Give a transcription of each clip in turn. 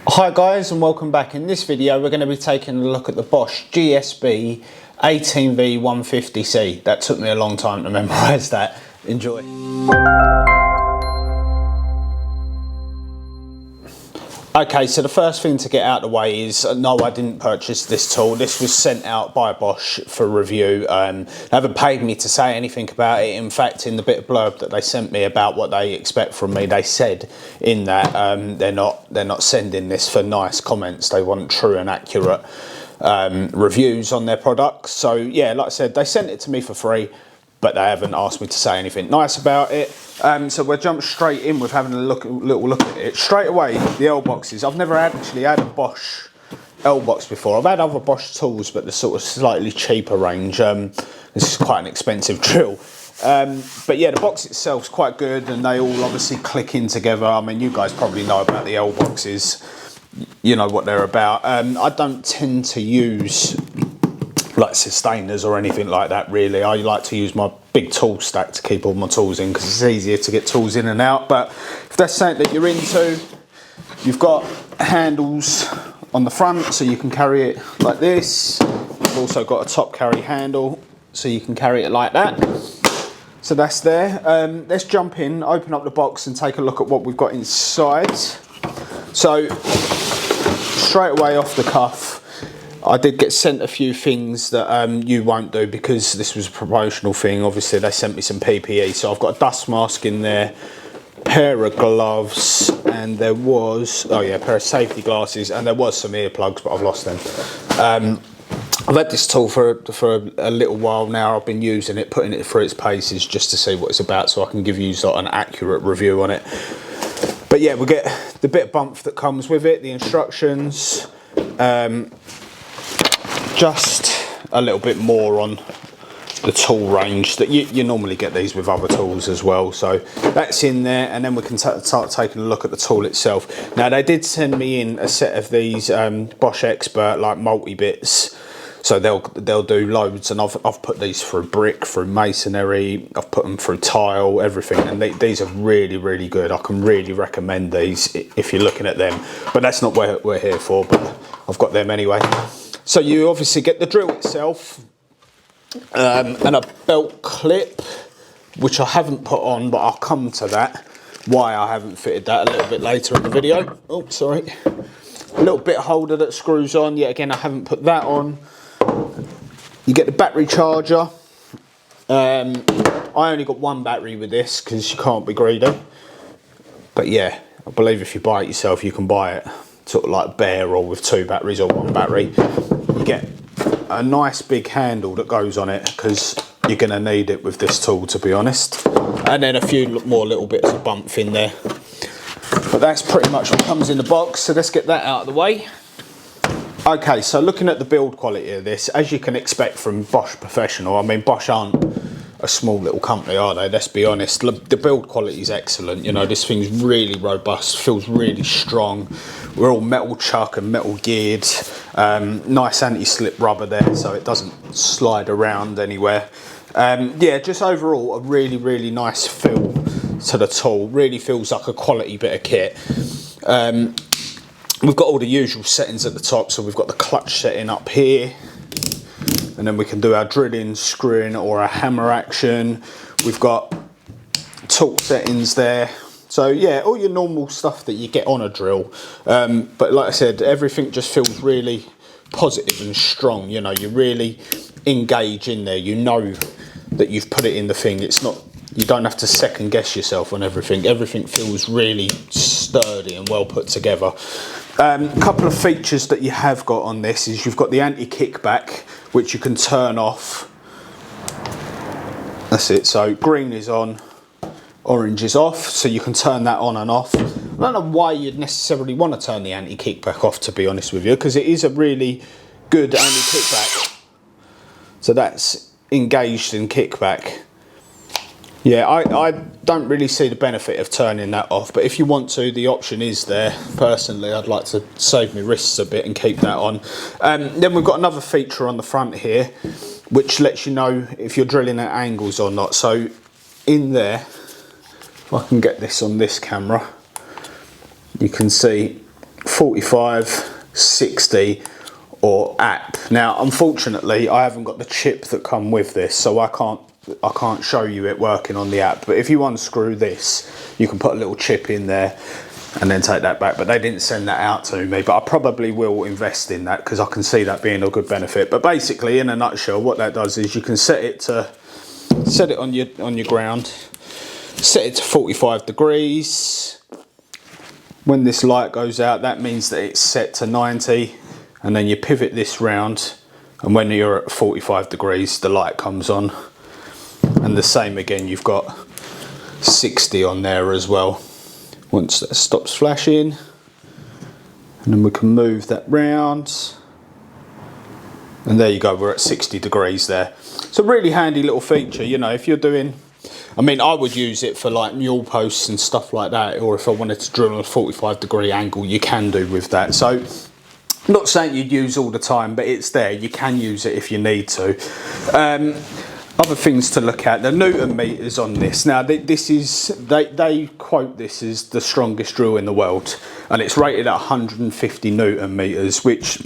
Hi guys, and welcome back. In this video we're going to be taking a look at the Bosch GSB 18V-150C. That took me a long time to memorise that. Enjoy. Okay, so the first thing to get out of the way is, no, I didn't purchase this tool. This was sent out by Bosch for review. They haven't paid me to say anything about it. In fact, in the bit of blurb that they sent me about what they expect from me, they said in that they're not sending this for nice comments. They want true and accurate reviews on their products. So yeah, like I said, they sent it to me for free, but they haven't asked me to say anything nice about it. So we'll jump straight in with having a little look at it. Straight away, the L-boxes. I've never actually had a Bosch L-box before. I've had other Bosch tools, but the sort of slightly cheaper range. This is quite an expensive drill. But yeah, the box itself's quite good, and they all obviously click in together. I mean, you guys probably know about the L-boxes. You know what they're about. I don't tend to use like sustainers or anything like that really. I like to use my big tool stack to keep all my tools in because it's easier to get tools in and out. But if that's something that you're into, you've got handles on the front so you can carry it like this. You've also got a top carry handle so you can carry it like that. So that's there. Let's jump in, open up the box and take a look at what we've got inside. So straight away off the cuff, I did get sent a few things that you won't do because this was a promotional thing. Obviously they sent me some PPE, so I've got a dust mask in there, pair of gloves, and there was, oh yeah, a pair of safety glasses, and there was some earplugs, but I've lost them. I've had this tool for a little while now. I've been using it, putting it through its paces just to see what it's about so I can give you sort of an accurate review on it. But yeah, we'll get the bit of bump that comes with it, the instructions, just a little bit more on the tool range that you normally get these with other tools as well. So that's in there, and then we can start taking a look at the tool itself. Now they did send me in a set of these Bosch Expert like multi-bits, so they'll do loads, and I've put these through brick, through masonry, I've put them through tile, everything, and these are really good. I can really recommend these if you're looking at them, but that's not what we're here for, but I've got them anyway. So you obviously get the drill itself, and a belt clip, which I haven't put on, but I'll come to that, why I haven't fitted that a little bit later in the video. Oh, sorry. A little bit holder that screws on, yet again I haven't put that on. You get the battery charger. I only got one battery with this because you can't be greedy. But yeah, I believe if you buy it yourself, you can buy it sort of like bare or with two batteries or one battery. You get a nice big handle that goes on it because you're going to need it with this tool, to be honest. And then a few more little bits of bump in there. But that's pretty much what comes in the box, so let's get that out of the way. Okay, so looking at the build quality of this, as you can expect from Bosch Professional, I mean, Bosch aren't a small little company, are they? Let's be honest. The build quality is excellent. You know, this thing's really robust, feels really strong. We're all metal chuck and metal geared. Nice anti-slip rubber there, so it doesn't slide around anywhere. Yeah, just overall a really nice feel to the tool. Really feels like a quality bit of kit. We've got all the usual settings at the top, so we've got the clutch setting up here, and then we can do our drilling, screwing, or our hammer action. We've got torque settings there. So yeah, all your normal stuff that you get on a drill. But like I said, everything just feels really positive and strong. You know, you really engage in there. You know that you've put it in the thing. It's not, you don't have to second guess yourself on everything. Everything feels really sturdy and well put together. A couple of features that you have got on this is you've got the anti-kickback, which you can turn off. That's it, so green is on, orange is off, so you can turn that on and off. I don't know why you'd necessarily want to turn the anti-kickback off, to be honest with you, because it is a really good anti-kickback. So that's engaged in kickback. Yeah, I don't really see the benefit of turning that off, but if you want to, the option is there. Personally, I'd like to save my wrists a bit and keep that on. Then we've got another feature on the front here, which lets you know if you're drilling at angles or not. So in there, if I can get this on this camera, you can see 45, 60 or app. Now unfortunately I haven't got the chip that come with this, so I can't show you it working on the app, but if you unscrew this you can put a little chip in there and then take that back, but they didn't send that out to me, but I probably will invest in that because I can see that being a good benefit. But basically in a nutshell what that does is you can set it on your ground, set it to 45 degrees. When this light goes out that means that it's set to 90, and then you pivot this round, and when you're at 45 degrees the light comes on. And the same again, you've got 60 on there as well. Once that stops flashing, and then we can move that round, and there you go, we're at 60 degrees there. It's a really handy little feature, you know, if you're doing, I mean I would use it for like mule posts and stuff like that, or if I wanted to drill on a 45-degree angle, you can do with that. So I'm not saying you'd use all the time, but it's there, you can use it if you need to. Other things to look at, the Newton meters on this. Now this is, they quote this as the strongest drill in the world, and it's rated at 150 Newton meters, which,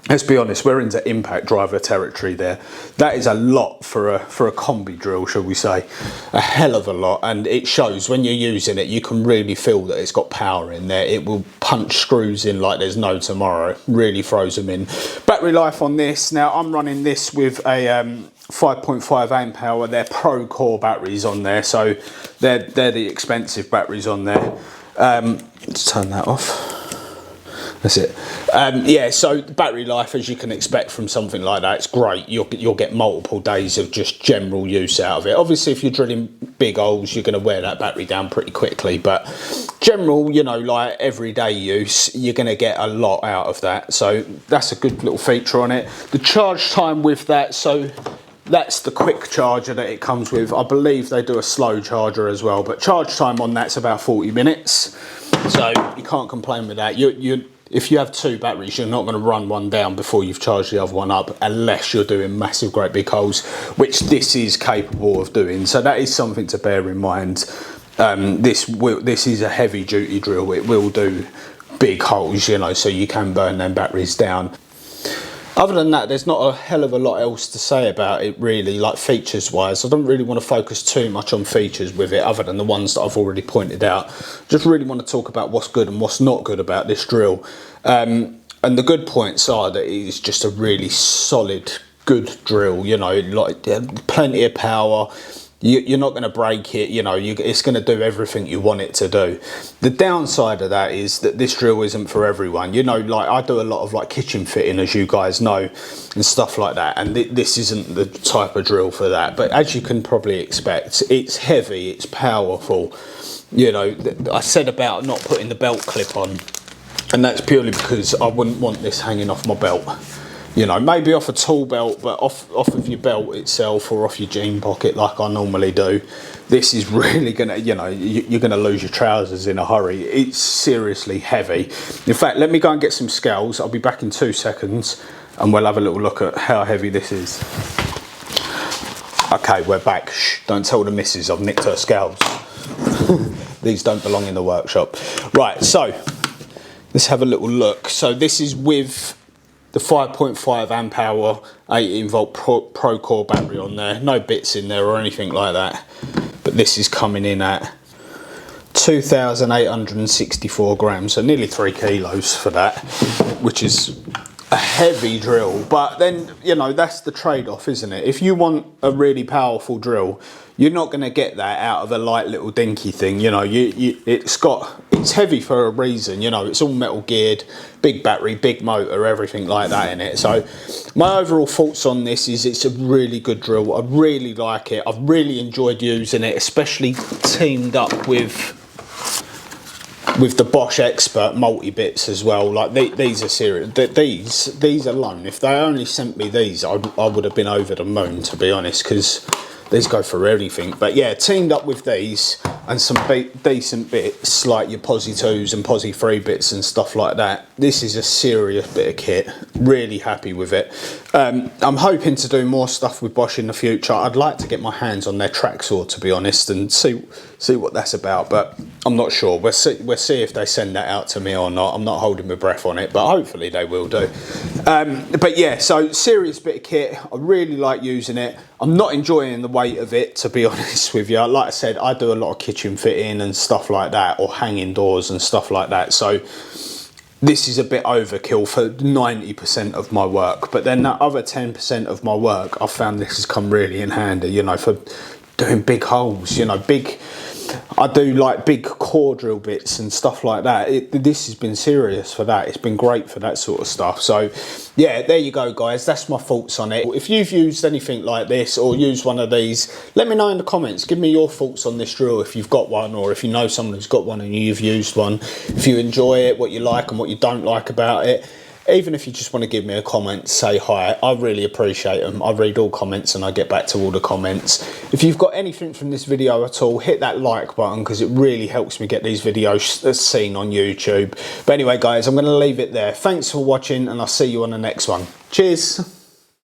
let's be honest, we're into impact driver territory there. That is a lot for a combi drill, shall we say. A hell of a lot, and it shows when you're using it. You can really feel that it's got power in there. It will punch screws in like there's no tomorrow. Really throws them in. Battery life on this. Now I'm running this with a 5.5 amp hour. They're Pro Core batteries on there, so they're the expensive batteries on there. Let's turn that off. That's it. Yeah, so battery life, as you can expect from something like that, it's great. You'll get multiple days of just general use out of it. Obviously, if you're drilling big holes, you're going to wear that battery down pretty quickly. But general, you know, like everyday use, you're going to get a lot out of that. So that's a good little feature on it. The charge time with that, so that's the quick charger that it comes with. I believe they do a slow charger as well, but charge time on that's about 40 minutes. So you can't complain with that. If you have two batteries, you're not going to run one down before you've charged the other one up, unless you're doing massive, great big holes, which this is capable of doing. So that is something to bear in mind. This is a heavy duty drill. It will do big holes, you know, so you can burn them batteries down. Other than that, there's not a hell of a lot else to say about it really, like features wise. I don't really want to focus too much on features with it, other than the ones that I've already pointed out. Just really want to talk about what's good and what's not good about this drill. And the good points are that it is just a really solid, good drill, you know, like plenty of power. You're not going to break it, you know, it's going to do everything you want it to do. The downside of that is that this drill isn't for everyone. You know, like I do a lot of like kitchen fitting, as you guys know, and stuff like that, and this isn't the type of drill for that. But as you can probably expect, it's heavy, it's powerful. You know, I said about not putting the belt clip on, and that's purely because I wouldn't want this hanging off my belt. You know, maybe off a tool belt, but off of your belt itself, or off your jean pocket like I normally do. This is really gonna, you know, you're gonna lose your trousers in a hurry. It's seriously heavy. In fact, let me go and get some scales. I'll be back in 2 seconds and we'll have a little look at how heavy this is. Okay, we're back. Shh, don't tell the missus I've nicked her scales. These don't belong in the workshop. Right, so let's have a little look. So this is with the 5.5 amp hour 18V Pro Core battery on there. No bits in there or anything like that. But this is coming in at 2,864 grams, so nearly 3 kilos for that, which is a heavy drill. But then, you know, that's the trade-off, isn't it? If you want a really powerful drill, you're not going to get that out of a light little dinky thing. You know, it's heavy for a reason. You know, it's all metal geared, big battery, big motor, everything like that in it. So my overall thoughts on this is it's a really good drill. I really like it. I've really enjoyed using it, especially teamed up with the Bosch Expert multi-bits as well. Like these are serious. These alone, if they only sent me these, I would have been over the moon, to be honest, because these go for everything. But yeah, teamed up with these, and some decent bits like your Posi 2s and Posi 3 bits and stuff like that. This is a serious bit of kit. Really happy with it. I'm hoping to do more stuff with Bosch in the future. I'd like to get my hands on their track saw, to be honest, and see what that's about, but I'm not sure. We'll see if they send that out to me or not. I'm not holding my breath on it, but hopefully they will do. But yeah, so serious bit of kit. I really like using it. I'm not enjoying the weight of it, to be honest with you. Like I said, I do a lot of kitchen fitting and stuff like that, or hanging doors and stuff like that. So this is a bit overkill for 90% of my work. But then that other 10% of my work, I've found this has come really in handy, you know, for doing big holes, you know, I do like big core drill bits and stuff like that. This has been serious for that. It's been great for that sort of stuff. So yeah, there you go, guys. That's my thoughts on it. If you've used anything like this or used one of these, let me know in the comments. Give me your thoughts on this drill if you've got one, or if you know someone who's got one and you've used one. If you enjoy it, what you like and what you don't like about it. Even if you just want to give me a comment, say hi, I really appreciate them. I read all comments and I get back to all the comments. If you've got anything from this video at all, hit that like button, because it really helps me get these videos seen on YouTube. But anyway, guys, I'm going to leave it there. Thanks for watching, and I'll see you on the next one. Cheers.